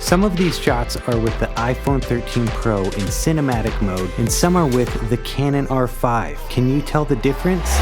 Some of these shots are with the iPhone 13 Pro in cinematic mode, and some are with the Canon R5. Can you tell the difference?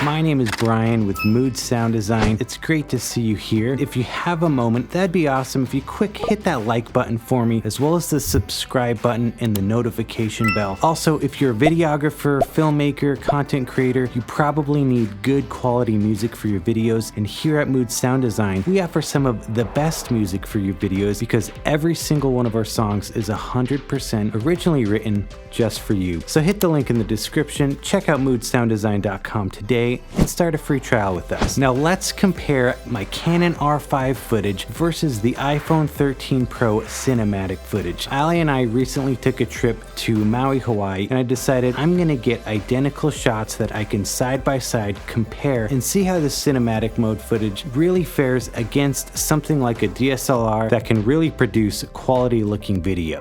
My name is Brian with Mood Sound Design. It's great to see you here. If you have a moment, that'd be awesome if you quick hit that like button for me, as well as the subscribe button and the notification bell. Also, if you're a videographer, filmmaker, content creator, you probably need good quality music for your videos. And here at Mood Sound Design, we offer some of the best music for your videos because every single one of our songs is 100% originally written just for you. So hit the link in the description, check out moodsounddesign.com today, and start a free trial with us. Now let's compare my Canon R5 footage versus the iPhone 13 Pro cinematic footage. Ali and I recently took a trip to Maui, Hawaii, and I decided I'm gonna get identical shots that I can side by side compare and see how the cinematic mode footage really fares against something like a DSLR that can really produce quality looking video.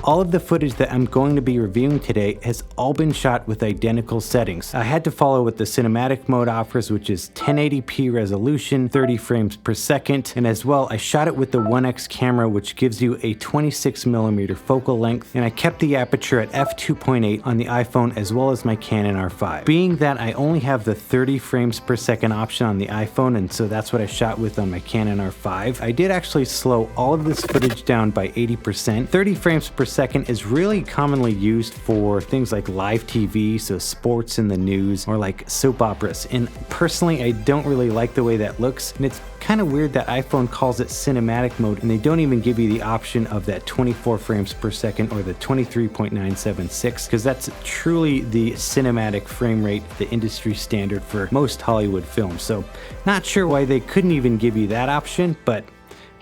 All of the footage that I'm going to be reviewing today has all been shot with identical settings. I had to follow what the cinematic mode offers, which is 1080p resolution, 30 frames per second, and as well I shot it with the 1x camera, which gives you a 26mm focal length, and I kept the aperture at f2.8 on the iPhone as well as my Canon R5. Being that I only have the 30 frames per second option on the iPhone, and so that's what I shot with on my Canon R5, I did actually slow all of this footage down by 80%. 30 frames per second is really commonly used for things like live TV, so sports and the news, or like soap operas. And personally, I don't really like the way that looks, and it's kind of weird that iPhone calls it cinematic mode and they don't even give you the option of that 24 frames per second or the 23.976, because that's truly the cinematic frame rate, the industry standard for most Hollywood films. So not sure why they couldn't even give you that option, but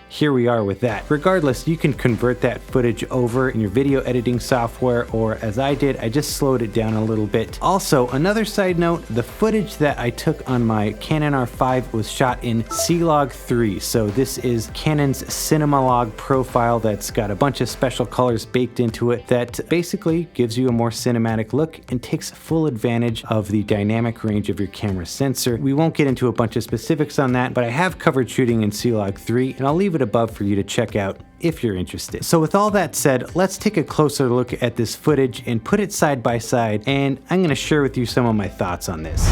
here we are with that. Regardless, you can convert that footage over in your video editing software, or as I did, I just slowed it down a little bit. Also, another side note, the footage that I took on my Canon R5 was shot in C-Log 3. So this is Canon's Cinema Log profile that's got a bunch of special colors baked into it that basically gives you a more cinematic look and takes full advantage of the dynamic range of your camera sensor. We won't get into a bunch of specifics on that, but I have covered shooting in C-Log 3, and I'll leave it above for you to check out if you're interested. So with all that said, let's take a closer look at this footage and put it side by side, and I'm gonna share with you some of my thoughts on this.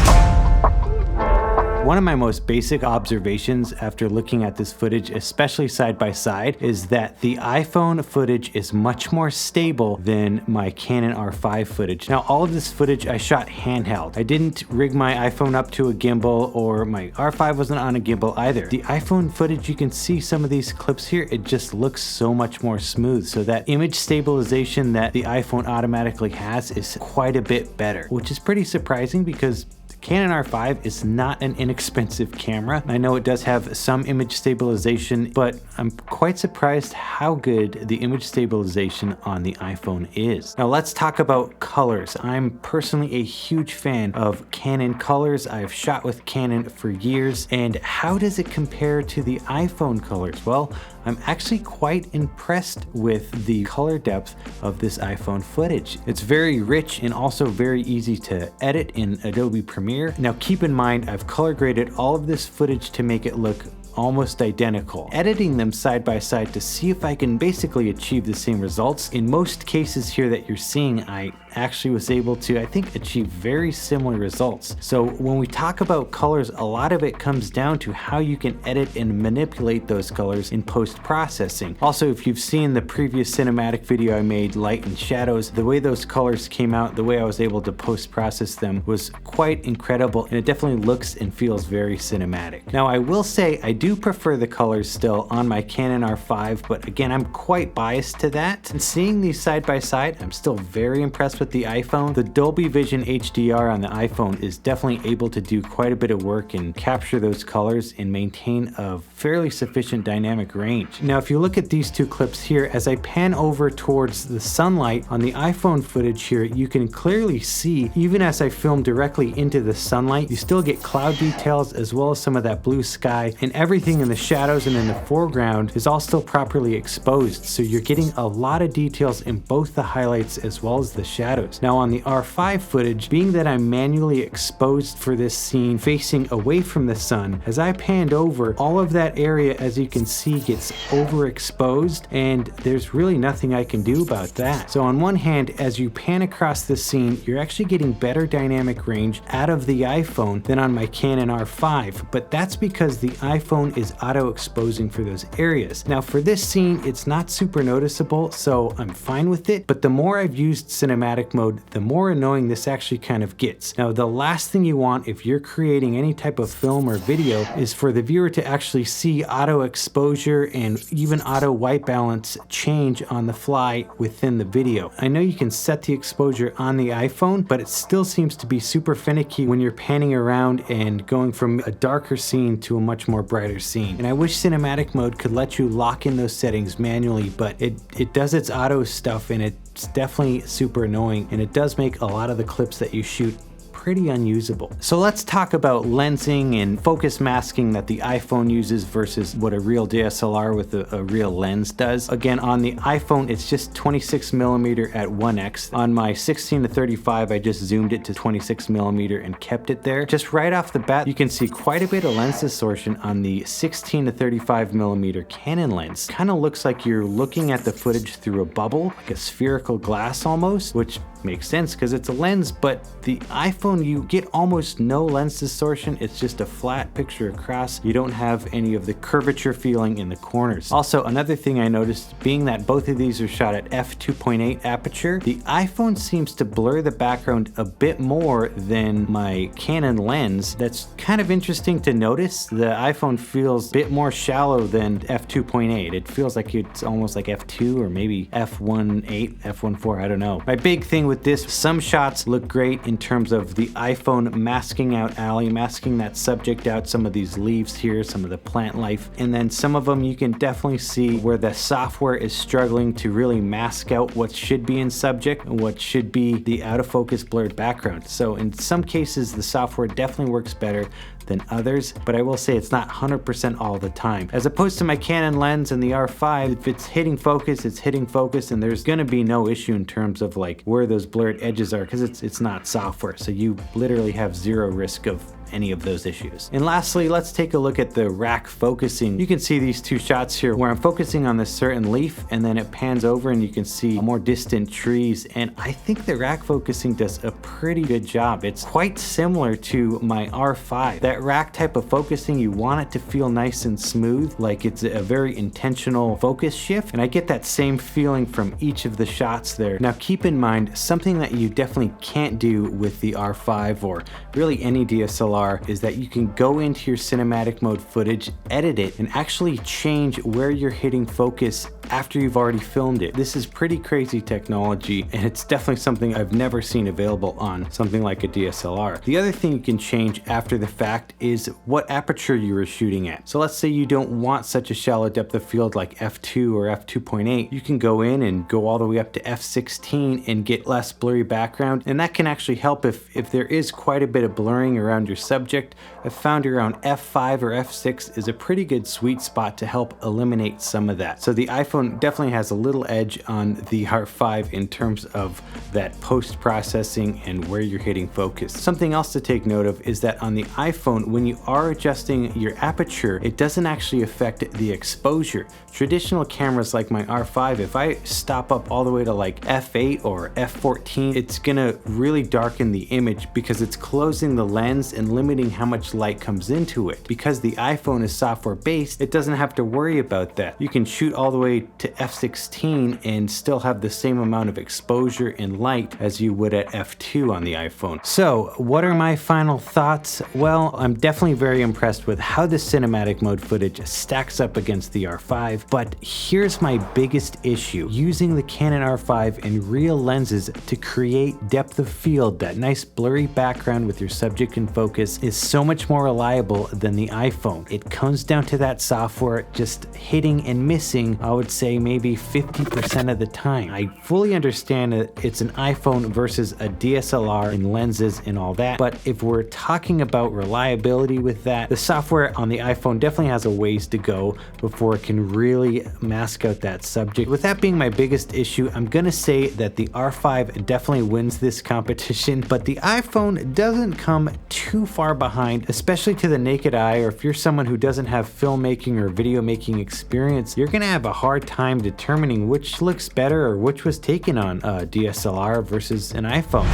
One of my most basic observations after looking at this footage, especially side by side, is that the iPhone footage is much more stable than my Canon R5 footage. Now, all of this footage I shot handheld. I didn't rig my iPhone up to a gimbal, or my R5 wasn't on a gimbal either. The iPhone footage, you can see some of these clips here, it just looks so much more smooth. So that image stabilization that the iPhone automatically has is quite a bit better, which is pretty surprising because Canon R5 is not an inexpensive camera. I know it does have some image stabilization, but I'm quite surprised how good the image stabilization on the iPhone is. Now let's talk about colors. I'm personally a huge fan of Canon colors. I've shot with Canon for years, and how does it compare to the iPhone colors? Well, I'm actually quite impressed with the color depth of this iPhone footage. It's very rich and also very easy to edit in Adobe Premiere. Now keep in mind, I've color graded all of this footage to make it look almost identical, editing them side by side to see if I can basically achieve the same results. In most cases here that you're seeing, I actually was able to, I think, achieve very similar results. So when we talk about colors, a lot of it comes down to how you can edit and manipulate those colors in post-processing. Also, if you've seen the previous cinematic video I made, Light and Shadows, the way those colors came out, the way I was able to post-process them was quite incredible, and it definitely looks and feels very cinematic. Now, I will say I do prefer the colors still on my Canon R5, but again, I'm quite biased to that. And seeing these side by side, I'm still very impressed with the iPhone. The Dolby Vision HDR on the iPhone is definitely able to do quite a bit of work and capture those colors and maintain a fairly sufficient dynamic range. Now, if you look at these two clips here, as I pan over towards the sunlight on the iPhone footage here, you can clearly see, even as I film directly into the sunlight, you still get cloud details as well as some of that blue sky, and everything in the shadows and in the foreground is all still properly exposed, so you're getting a lot of details in both the highlights as well as the shadows. Now on the R5 footage, being that I'm manually exposed for this scene facing away from the sun, as I panned over, all of that area, as you can see, gets overexposed, and there's really nothing I can do about that. So on one hand, as you pan across the scene, you're actually getting better dynamic range out of the iPhone than on my Canon R5, but that's because the iPhone is auto-exposing for those areas. Now for this scene, it's not super noticeable, so I'm fine with it, but the more I've used cinematic mode, the more annoying this actually kind of gets. Now the last thing you want if you're creating any type of film or video is for the viewer to actually see auto exposure and even auto white balance change on the fly within the video. I know you can set the exposure on the iPhone, but it still seems to be super finicky when you're panning around and going from a darker scene to a much more brighter scene. And I wish cinematic mode could let you lock in those settings manually, but it does its auto stuff, and it's definitely super annoying, and it does make a lot of the clips that you shoot pretty unusable. So let's talk about lensing and focus masking that the iPhone uses versus what a real DSLR with a real lens does. Again, on the iPhone, it's just 26mm at 1x. On my 16-35, I just zoomed it to 26mm and kept it there. Just right off the bat, you can see quite a bit of lens distortion on the 16-35mm Canon lens. Kind of looks like you're looking at the footage through a bubble, like a spherical glass almost, which makes sense because it's a lens, but the iPhone, you get almost no lens distortion. It's just a flat picture across. You don't have any of the curvature feeling in the corners. Also, another thing I noticed, being that both of these are shot at f2.8 aperture, the iPhone seems to blur the background a bit more than my Canon lens. That's kind of interesting to notice. The iPhone feels a bit more shallow than f2.8. It feels like it's almost like f2 or maybe f1.8, f1.4, I don't know. My big thing with this, some shots look great in terms of the iPhone masking out alley, masking that subject out, some of these leaves here, some of the plant life, and then some of them you can definitely see where the software is struggling to really mask out what should be in subject and what should be the out of focus blurred background. So in some cases the software definitely works better than others, but I will say it's not 100% all the time. As opposed to my Canon lens and the R5, if it's hitting focus, it's hitting focus, and there's gonna be no issue in terms of like where those blurred edges are, because it's not software, so you literally have zero risk of any of those issues. And lastly, let's take a look at the rack focusing. You can see these two shots here where I'm focusing on this certain leaf and then it pans over and you can see more distant trees, and I think the rack focusing does a pretty good job. It's quite similar to my R5. That rack type of focusing, you want it to feel nice and smooth, like it's a very intentional focus shift, and I get that same feeling from each of the shots there. Now keep in mind, something that you definitely can't do with the R5 or really any DSLR is that you can go into your cinematic mode footage, edit it, and actually change where you're hitting focus after you've already filmed it. This is pretty crazy technology, and it's definitely something I've never seen available on something like a DSLR. The other thing you can change after the fact is what aperture you were shooting at. So let's say you don't want such a shallow depth of field like f2 or f2.8. You can go in and go all the way up to f16 and get less blurry background, and that can actually help if there is quite a bit of blurring around your subject. I've found around f5 or f6 is a pretty good sweet spot to help eliminate some of that. So the iPhone definitely has a little edge on the R5 in terms of that post-processing and where you're hitting focus. Something else to take note of is that on the iPhone, when you are adjusting your aperture, it doesn't actually affect the exposure. Traditional cameras like my R5, if I stop up all the way to like f8 or f14, it's gonna really darken the image because it's closing the lens and limiting how much light comes into it. Because the iPhone is software based, it doesn't have to worry about that. You can shoot all the way to f16 and still have the same amount of exposure and light as you would at f2 on the iPhone. So what are my final thoughts? Well, I'm definitely very impressed with how the cinematic mode footage stacks up against the R5, but here's my biggest issue. Using the Canon R5 and real lenses to create depth of field, that nice blurry background with your subject in focus, is so much more reliable than the iPhone. It comes down to that software just hitting and missing, I would would say maybe 50% of the time. I fully understand that it's an iPhone versus a DSLR in lenses and all that, but if we're talking about reliability with that, the software on the iPhone definitely has a ways to go before it can really mask out that subject. With that being my biggest issue, I'm gonna say that the R5 definitely wins this competition, but the iPhone doesn't come too far behind, especially to the naked eye, or if you're someone who doesn't have filmmaking or video making experience, you're gonna have a hard time determining which looks better or which was taken on a DSLR versus an iPhone.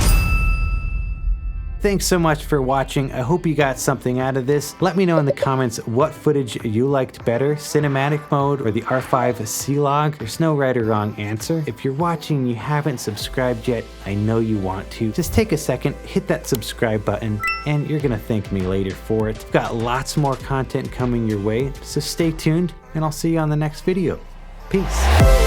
Thanks so much for watching. I hope you got something out of this. Let me know in the comments what footage you liked better, cinematic mode or the R5 C-Log. There's no right or wrong answer. If you're watching and you haven't subscribed yet, I know you want to. Just take a second, hit that subscribe button, and you're gonna thank me later for it. I've got lots more content coming your way, so stay tuned, and I'll see you on the next video. Peace.